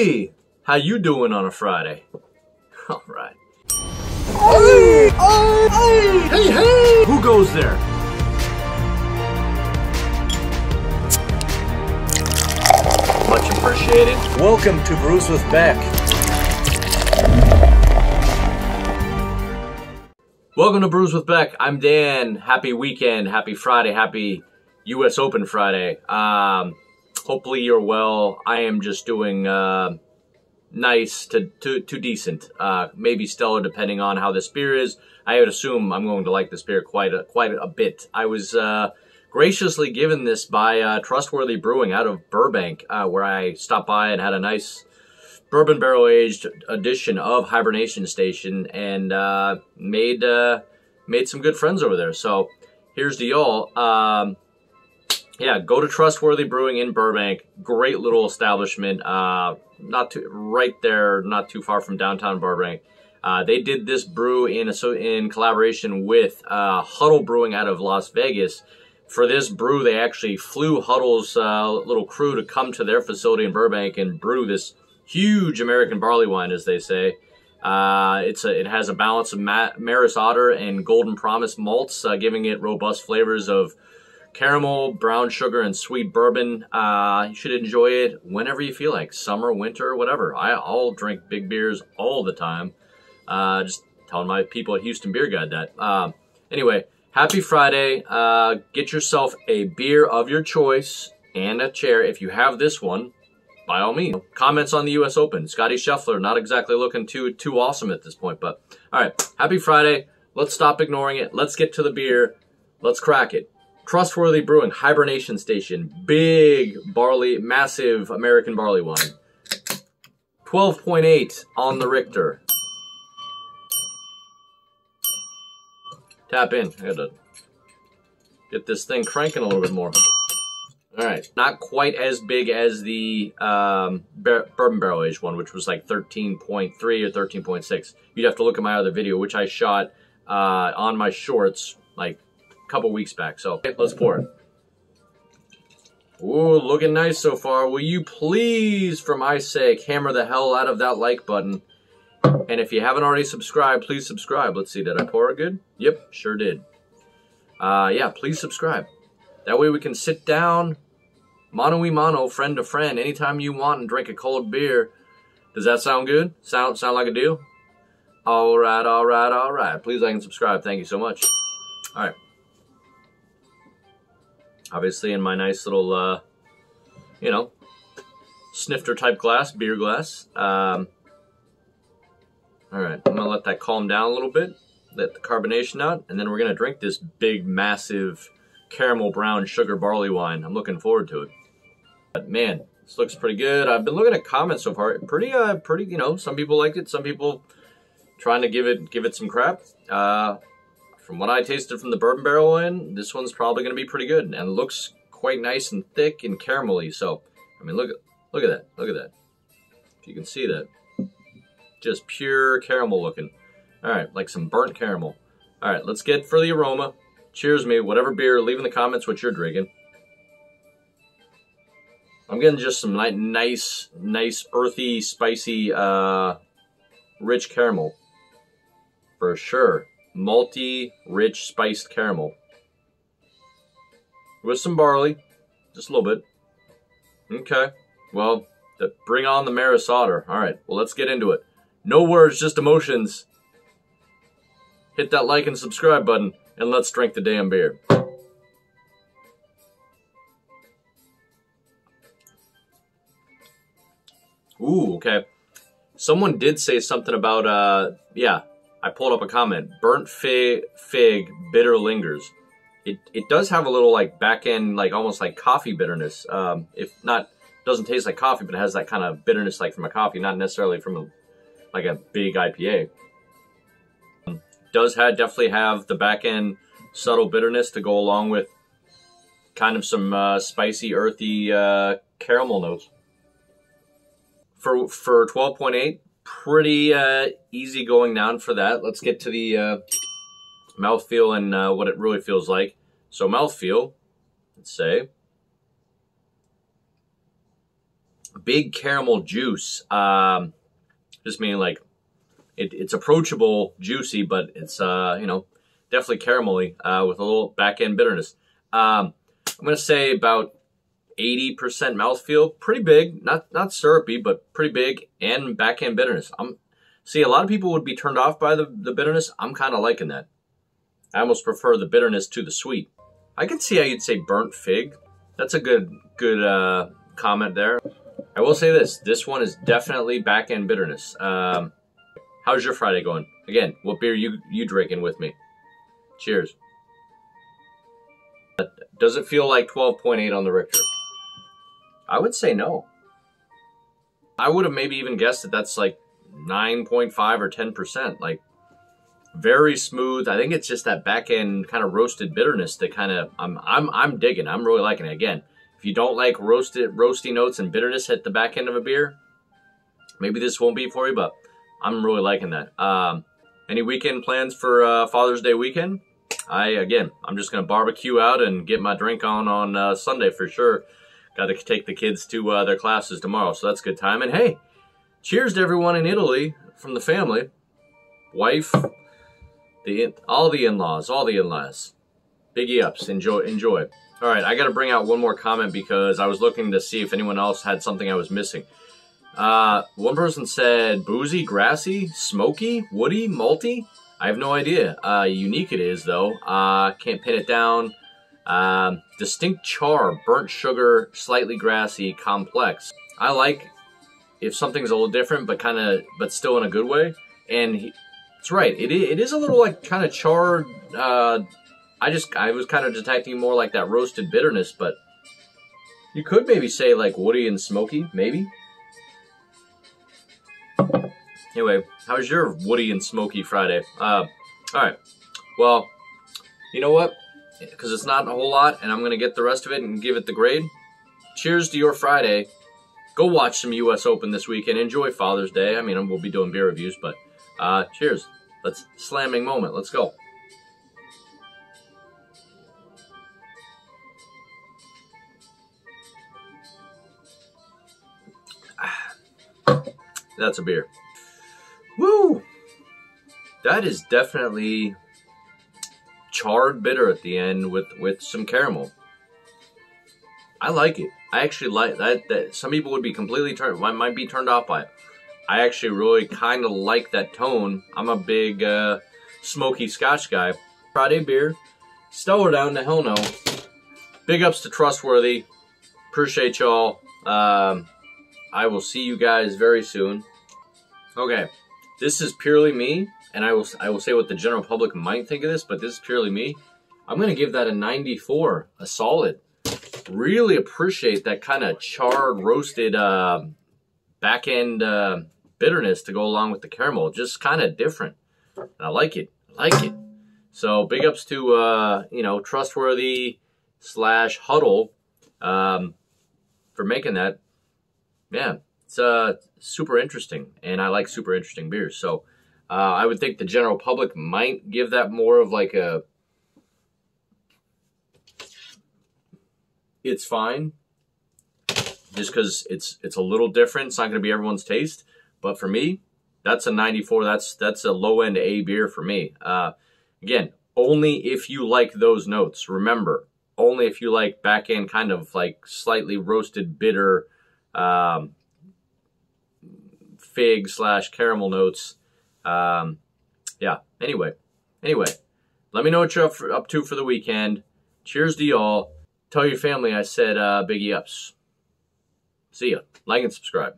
Hey, how you doing on a Friday? All right. Hey, hey, hey, hey! Who goes there? Much appreciated. Welcome to Brews with Beck. Welcome to Brews with Beck. I'm Dan. Happy weekend, happy Friday, happy US Open Friday. Hopefully you're well. I am just doing nice to decent. Maybe stellar depending on how this beer is. I would assume I'm going to like this beer quite a bit. I was graciously given this by Trustworthy Brewing out of Burbank, where I stopped by and had a nice bourbon barrel-aged edition of Hibernation Station, and made some good friends over there. So here's to y'all. Yeah, go to Trustworthy Brewing in Burbank. Great little establishment. Not too far from downtown Burbank. They did this brew in collaboration with Huddle Brewing out of Las Vegas. For this brew, they actually flew Huddle's little crew to come to their facility in Burbank and brew this huge American barley wine, as they say. It has a balance of Maris Otter and Golden Promise malts, giving it robust flavors of caramel, brown sugar, and sweet bourbon. You should enjoy it whenever you feel like, summer, winter, whatever. I'll drink big beers all the time. Just telling my people at Houston Beer Guide that. Anyway, happy Friday. Get yourself a beer of your choice and a chair if you have this one. By all means. Comments on the US Open. Scotty Scheffler, not exactly looking too awesome at this point, but all right. Happy Friday. Let's stop ignoring it. Let's get to the beer. Let's crack it. Trustworthy Brewing, Hibernation Station, big barley, massive American barley wine. 12.8 on the Richter. Tap in. I gotta get this thing cranking a little bit more. All right, not quite as big as the bourbon barrel aged one, which was like 13.3 or 13.6. You'd have to look at my other video, which I shot on my shorts like a couple weeks back. So okay, let's pour it. Ooh, looking nice so far. Will you please, for my sake, hammer the hell out of that like button? And if you haven't already subscribed, please subscribe. Let's see, did I pour it good? Yep, sure did. Yeah, please subscribe. That way we can sit down, mano-y-mano, friend to friend, anytime you want and drink a cold beer. Does that sound good? Sound like a deal? All right, all right, all right. Please like and subscribe. Thank you so much. All right. Obviously in my nice little, you know, snifter type glass, beer glass. All right, I'm gonna let that calm down a little bit, let the carbonation out, and then we're gonna drink this big, massive caramel brown sugar barley wine. I'm looking forward to it. But man, this looks pretty good. I've been looking at comments so far. Pretty, you know, some people liked it, some people trying to give it some crap. From what I tasted from the bourbon barrel wine, this one's probably gonna be pretty good, and looks quite nice and thick and caramelly. So, I mean, look at that, look at that. If you can see that, just pure caramel looking. All right, like some burnt caramel. All right, let's get for the aroma. Cheers me, whatever beer, leave in the comments what you're drinking. I'm getting just some nice, earthy, spicy, rich caramel. For sure. Malty, rich, spiced caramel. With some barley, just a little bit. Okay, well, bring on the Maris Otter. All right, well, let's get into it. No words, just emotions. Hit that like and subscribe button. And let's drink the damn beer. Ooh, okay. Someone did say something about, yeah, I pulled up a comment. Burnt fig, bitter lingers. It does have a little, like, back end, like, almost like coffee bitterness. If not, doesn't taste like coffee, but it has that kind of bitterness, like, from a coffee, not necessarily from, like, a big IPA. Does definitely have the back end subtle bitterness to go along with kind of some spicy, earthy caramel notes. For 12.8, pretty easy going down for that. Let's get to the mouthfeel and what it really feels like. So mouthfeel, let's say, big caramel juice. Just meaning like it's approachable, juicy, but it's definitely caramelly with a little back end bitterness. I'm gonna say about 80% mouthfeel, pretty big, not syrupy, but pretty big, and back end bitterness. See, a lot of people would be turned off by the bitterness. I'm kind of liking that. I almost prefer the bitterness to the sweet. I can see how you'd say burnt fig. That's a good comment there. I will say this one is definitely back end bitterness. How's your Friday going? Again, what beer you drinking with me? Cheers. Does it feel like 12.8 on the Richter? I would say no. I would have maybe even guessed that that's like 9.5 or 10%. Like very smooth. I think it's just that back end kind of roasted bitterness that kind of I'm digging. I'm really liking it. Again, if you don't like roasty notes and bitterness at the back end of a beer, maybe this won't be for you, but I'm really liking that. Any weekend plans for Father's Day weekend? I'm just going to barbecue out and get my drink on Sunday for sure. Got to take the kids to their classes tomorrow, so that's a good time. And hey, cheers to everyone in Italy from the family. Wife, all the in-laws. Biggie ups. Enjoy. All right, I got to bring out one more comment because I was looking to see if anyone else had something I was missing. One person said boozy, grassy, smoky, woody, malty. I have no idea. Unique it is, though. Can't pin it down. Distinct char, burnt sugar, slightly grassy, complex. I like if something's a little different, but still in a good way. And it's right. It is a little like kind of charred. I was kind of detecting more like that roasted bitterness, but you could maybe say like woody and smoky, maybe. Anyway, how's your woody and smoky Friday? All right. Well, you know what? Because it's not a whole lot, and I'm going to get the rest of it and give it the grade. Cheers to your Friday. Go watch some U.S. Open this weekend. Enjoy Father's Day. I mean, we'll be doing beer reviews, but cheers. Let's slamming moment. Let's go. That's a beer. Woo! That is definitely charred bitter at the end with some caramel. I like it. I actually like that. Some people would be completely might be turned off by it. I actually really kind of like that tone. I'm a big smoky Scotch guy. Friday beer, stellar down to hell no. Big ups to Trustworthy. Appreciate y'all. I will see you guys very soon. Okay, this is purely me, and I will say what the general public might think of this, but this is purely me. I'm going to give that a 94, a solid. Really appreciate that kind of charred, roasted back-end bitterness to go along with the caramel. Just kind of different. And I like it. So big ups to, Trustworthy / Huddle for making that. Yeah, it's super interesting, and I like super interesting beers. So I would think the general public might give that more of like a, it's fine, just because it's a little different. It's not going to be everyone's taste, but for me, that's a 94. That's a low-end A beer for me. Again, only if you like those notes. Remember, only if you like back-end kind of like slightly roasted bitter fig / caramel notes. Yeah, anyway, let me know what you're up to for the weekend. Cheers to y'all. Tell your family I said biggie ups. See ya. Like and subscribe.